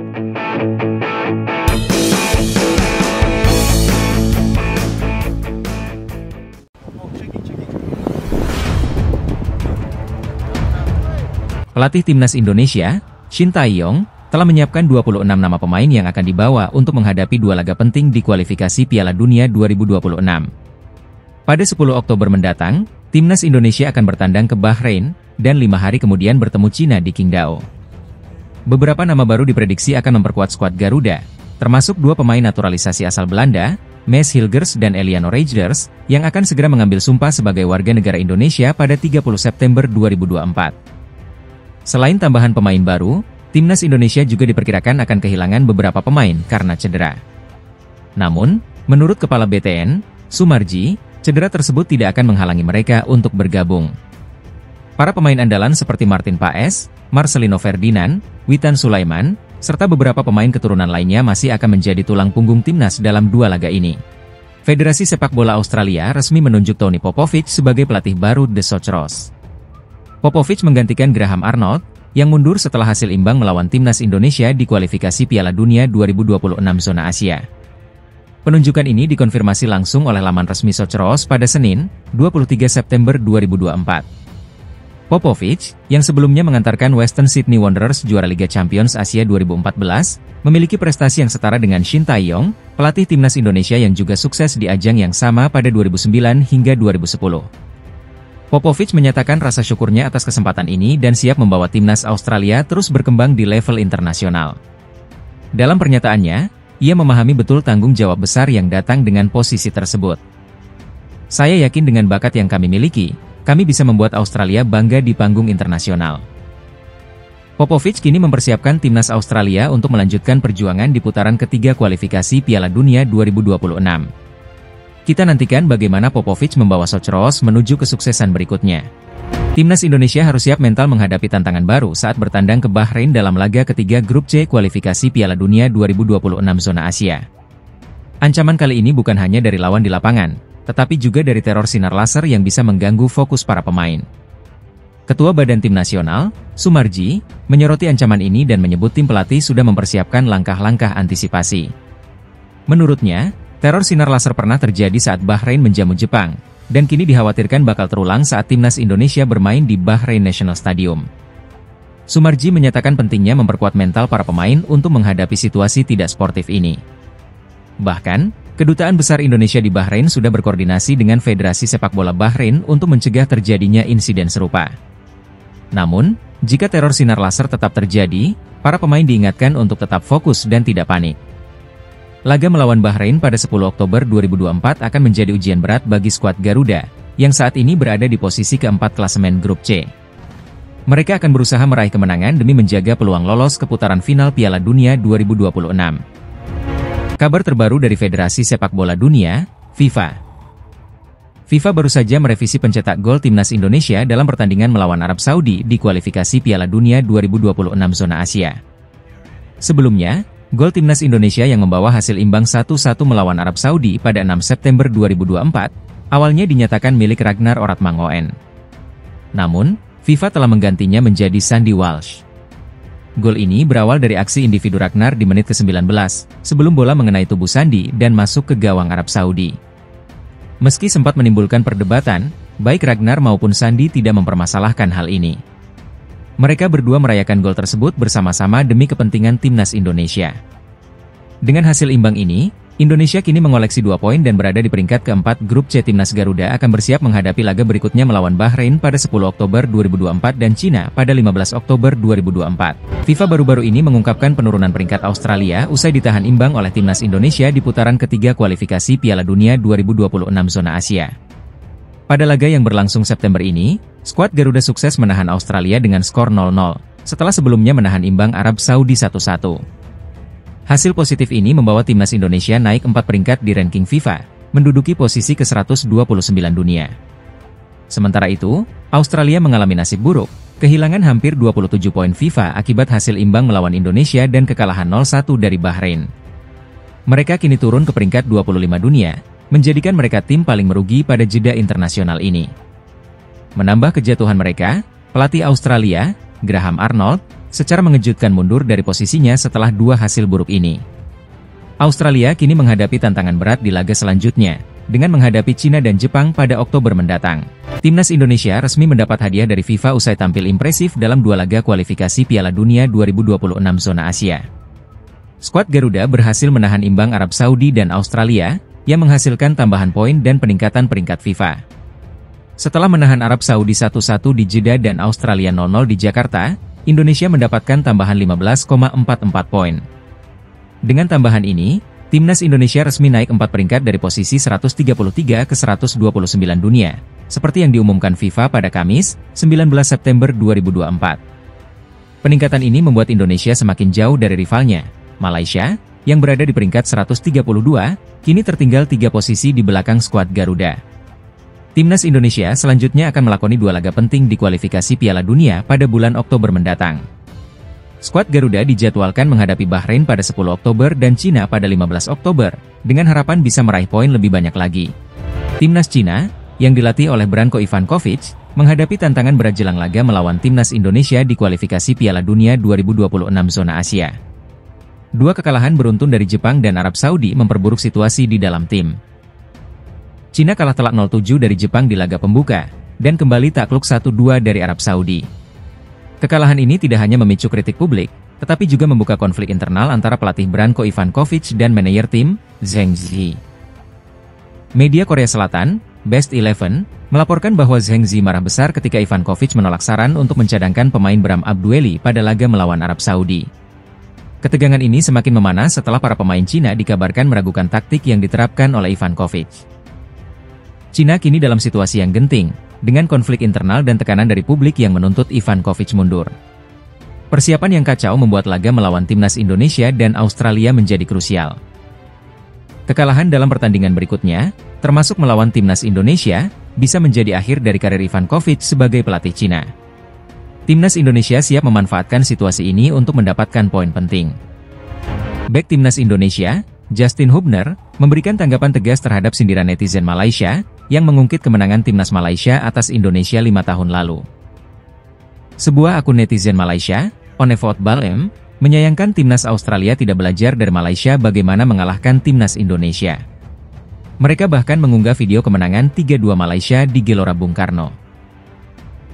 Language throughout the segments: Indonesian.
Pelatih Timnas Indonesia, Shin Tae-yong, telah menyiapkan 26 nama pemain yang akan dibawa untuk menghadapi dua laga penting di kualifikasi Piala Dunia 2026. Pada 10 Oktober mendatang, Timnas Indonesia akan bertandang ke Bahrain, dan 5 hari kemudian bertemu Cina di Qingdao. Beberapa nama baru diprediksi akan memperkuat skuad Garuda, termasuk dua pemain naturalisasi asal Belanda, Maes Hilgers dan Eliano Reijers, yang akan segera mengambil sumpah sebagai warga negara Indonesia pada 30 September 2024. Selain tambahan pemain baru, Timnas Indonesia juga diperkirakan akan kehilangan beberapa pemain karena cedera. Namun, menurut Kepala BTN, Sumarji, cedera tersebut tidak akan menghalangi mereka untuk bergabung. Para pemain andalan seperti Martin Paes, Marcelino Ferdinand, Witan Sulaiman, serta beberapa pemain keturunan lainnya masih akan menjadi tulang punggung Timnas dalam dua laga ini. Federasi Sepak Bola Australia resmi menunjuk Tony Popovic sebagai pelatih baru The Socceroos. Popovic menggantikan Graham Arnold, yang mundur setelah hasil imbang melawan Timnas Indonesia di kualifikasi Piala Dunia 2026 zona Asia. Penunjukan ini dikonfirmasi langsung oleh laman resmi Socceroos pada Senin, 23 September 2024. Popovic, yang sebelumnya mengantarkan Western Sydney Wanderers juara Liga Champions Asia 2014, memiliki prestasi yang setara dengan Shin Tae-yong, pelatih Timnas Indonesia yang juga sukses di ajang yang sama pada 2009 hingga 2010. Popovic menyatakan rasa syukurnya atas kesempatan ini dan siap membawa Timnas Australia terus berkembang di level internasional. Dalam pernyataannya, ia memahami betul tanggung jawab besar yang datang dengan posisi tersebut. Saya yakin dengan bakat yang kami miliki, kami bisa membuat Australia bangga di panggung internasional. Popovic kini mempersiapkan Timnas Australia untuk melanjutkan perjuangan di putaran ketiga kualifikasi Piala Dunia 2026. Kita nantikan bagaimana Popovic membawa Socceroos menuju kesuksesan berikutnya. Timnas Indonesia harus siap mental menghadapi tantangan baru saat bertandang ke Bahrain dalam laga ketiga Grup C kualifikasi Piala Dunia 2026 zona Asia. Ancaman kali ini bukan hanya dari lawan di lapangan, tetapi juga dari teror sinar laser yang bisa mengganggu fokus para pemain. Ketua Badan Tim Nasional, Sumarji, menyoroti ancaman ini dan menyebut tim pelatih sudah mempersiapkan langkah-langkah antisipasi. Menurutnya, teror sinar laser pernah terjadi saat Bahrain menjamu Jepang, dan kini dikhawatirkan bakal terulang saat Timnas Indonesia bermain di Bahrain National Stadium. Sumarji menyatakan pentingnya memperkuat mental para pemain untuk menghadapi situasi tidak sportif ini. Bahkan, Kedutaan Besar Indonesia di Bahrain sudah berkoordinasi dengan Federasi Sepak Bola Bahrain untuk mencegah terjadinya insiden serupa. Namun, jika teror sinar laser tetap terjadi, para pemain diingatkan untuk tetap fokus dan tidak panik. Laga melawan Bahrain pada 10 Oktober 2024 akan menjadi ujian berat bagi skuad Garuda, yang saat ini berada di posisi keempat klasemen Grup C. Mereka akan berusaha meraih kemenangan demi menjaga peluang lolos ke putaran final Piala Dunia 2026. Kabar terbaru dari Federasi Sepak Bola Dunia, FIFA. FIFA baru saja merevisi pencetak gol Timnas Indonesia dalam pertandingan melawan Arab Saudi di kualifikasi Piala Dunia 2026 zona Asia. Sebelumnya, gol Timnas Indonesia yang membawa hasil imbang 1-1 melawan Arab Saudi pada 6 September 2024, awalnya dinyatakan milik Ragnar Oratmangoen. Namun, FIFA telah menggantinya menjadi Sandy Walsh. Gol ini berawal dari aksi individu Ragnar di menit ke-19, sebelum bola mengenai tubuh Sandy dan masuk ke gawang Arab Saudi. Meski sempat menimbulkan perdebatan, baik Ragnar maupun Sandy tidak mempermasalahkan hal ini. Mereka berdua merayakan gol tersebut bersama-sama demi kepentingan Timnas Indonesia. Dengan hasil imbang ini, Indonesia kini mengoleksi 2 poin dan berada di peringkat keempat Grup C. Timnas Garuda akan bersiap menghadapi laga berikutnya melawan Bahrain pada 10 Oktober 2024 dan Cina pada 15 Oktober 2024. FIFA baru-baru ini mengungkapkan penurunan peringkat Australia usai ditahan imbang oleh Timnas Indonesia di putaran ketiga kualifikasi Piala Dunia 2026 zona Asia. Pada laga yang berlangsung September ini, skuad Garuda sukses menahan Australia dengan skor 0-0, setelah sebelumnya menahan imbang Arab Saudi 1-1. Hasil positif ini membawa Timnas Indonesia naik 4 peringkat di ranking FIFA, menduduki posisi ke-129 dunia. Sementara itu, Australia mengalami nasib buruk, kehilangan hampir 27 poin FIFA akibat hasil imbang melawan Indonesia dan kekalahan 0-1 dari Bahrain. Mereka kini turun ke peringkat 25 dunia, menjadikan mereka tim paling merugi pada jeda internasional ini. Menambah kejatuhan mereka, pelatih Australia, Graham Arnold, secara mengejutkan mundur dari posisinya setelah dua hasil buruk ini. Australia kini menghadapi tantangan berat di laga selanjutnya, dengan menghadapi Cina dan Jepang pada Oktober mendatang. Timnas Indonesia resmi mendapat hadiah dari FIFA usai tampil impresif dalam dua laga kualifikasi Piala Dunia 2026 zona Asia. Skuad Garuda berhasil menahan imbang Arab Saudi dan Australia, yang menghasilkan tambahan poin dan peningkatan peringkat FIFA. Setelah menahan Arab Saudi 1-1 di Jeddah dan Australia 0-0 di Jakarta, Indonesia mendapatkan tambahan 15,44 poin. Dengan tambahan ini, Timnas Indonesia resmi naik 4 peringkat dari posisi 133 ke 129 dunia, seperti yang diumumkan FIFA pada Kamis, 19 September 2024. Peningkatan ini membuat Indonesia semakin jauh dari rivalnya, Malaysia, yang berada di peringkat 132, kini tertinggal 3 posisi di belakang skuad Garuda. Timnas Indonesia selanjutnya akan melakoni 2 laga penting di kualifikasi Piala Dunia pada bulan Oktober mendatang. Skuad Garuda dijadwalkan menghadapi Bahrain pada 10 Oktober dan Cina pada 15 Oktober, dengan harapan bisa meraih poin lebih banyak lagi. Timnas Cina, yang dilatih oleh Branko Ivankovic, menghadapi tantangan berat jelang laga melawan Timnas Indonesia di kualifikasi Piala Dunia 2026 zona Asia. 2 kekalahan beruntun dari Jepang dan Arab Saudi memperburuk situasi di dalam tim. Cina kalah telak 0-7 dari Jepang di laga pembuka, dan kembali takluk 1-2 dari Arab Saudi. Kekalahan ini tidak hanya memicu kritik publik, tetapi juga membuka konflik internal antara pelatih Branko Ivankovic dan manajer tim, Zheng Zi. Media Korea Selatan, Best Eleven, melaporkan bahwa Zheng Zi marah besar ketika Ivankovic menolak saran untuk mencadangkan pemain Bram Abdueli pada laga melawan Arab Saudi. Ketegangan ini semakin memanas setelah para pemain Cina dikabarkan meragukan taktik yang diterapkan oleh Ivankovic. Cina kini dalam situasi yang genting, dengan konflik internal dan tekanan dari publik yang menuntut Ivankovic mundur. Persiapan yang kacau membuat laga melawan Timnas Indonesia dan Australia menjadi krusial. Kekalahan dalam pertandingan berikutnya, termasuk melawan Timnas Indonesia, bisa menjadi akhir dari karir Ivankovic sebagai pelatih Cina. Timnas Indonesia siap memanfaatkan situasi ini untuk mendapatkan poin penting. Bek Timnas Indonesia, Justin Hubner, memberikan tanggapan tegas terhadap sindiran netizen Malaysia, yang mengungkit kemenangan Timnas Malaysia atas Indonesia 5 tahun lalu. Sebuah akun netizen Malaysia, Onevot Balem, menyayangkan Timnas Australia tidak belajar dari Malaysia bagaimana mengalahkan Timnas Indonesia. Mereka bahkan mengunggah video kemenangan 3-2 Malaysia di Gelora Bung Karno.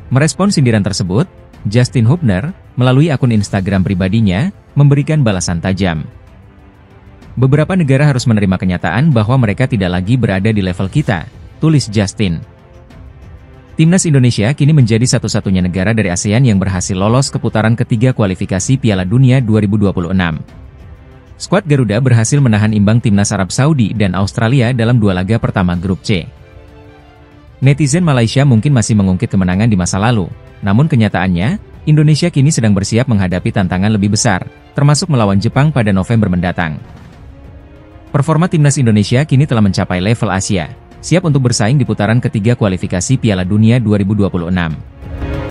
Merespon sindiran tersebut, Justin Hubner, melalui akun Instagram pribadinya, memberikan balasan tajam. Beberapa negara harus menerima kenyataan bahwa mereka tidak lagi berada di level kita, tulis Justin. Timnas Indonesia kini menjadi satu-satunya negara dari ASEAN yang berhasil lolos ke putaran ketiga kualifikasi Piala Dunia 2026. Skuad Garuda berhasil menahan imbang Timnas Arab Saudi dan Australia dalam 2 laga pertama grup C. Netizen Malaysia mungkin masih mengungkit kemenangan di masa lalu, namun kenyataannya, Indonesia kini sedang bersiap menghadapi tantangan lebih besar, termasuk melawan Jepang pada November mendatang. Performa Timnas Indonesia kini telah mencapai level Asia, siap untuk bersaing di putaran ketiga kualifikasi Piala Dunia 2026.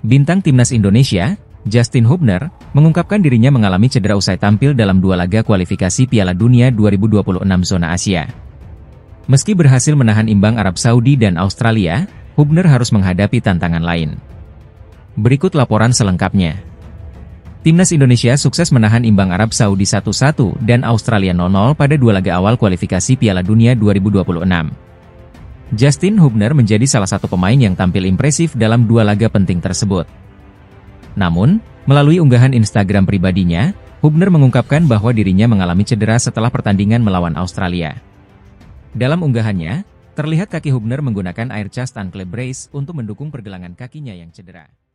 Bintang Timnas Indonesia, Justin Hubner, mengungkapkan dirinya mengalami cedera usai tampil dalam 2 laga kualifikasi Piala Dunia 2026 zona Asia. Meski berhasil menahan imbang Arab Saudi dan Australia, Hubner harus menghadapi tantangan lain. Berikut laporan selengkapnya. Timnas Indonesia sukses menahan imbang Arab Saudi 1-1 dan Australia 0-0 pada 2 laga awal kualifikasi Piala Dunia 2026. Justin Hubner menjadi salah satu pemain yang tampil impresif dalam 2 laga penting tersebut. Namun, melalui unggahan Instagram pribadinya, Hubner mengungkapkan bahwa dirinya mengalami cedera setelah pertandingan melawan Australia. Dalam unggahannya, terlihat kaki Hubner menggunakan air chest ankle brace untuk mendukung pergelangan kakinya yang cedera.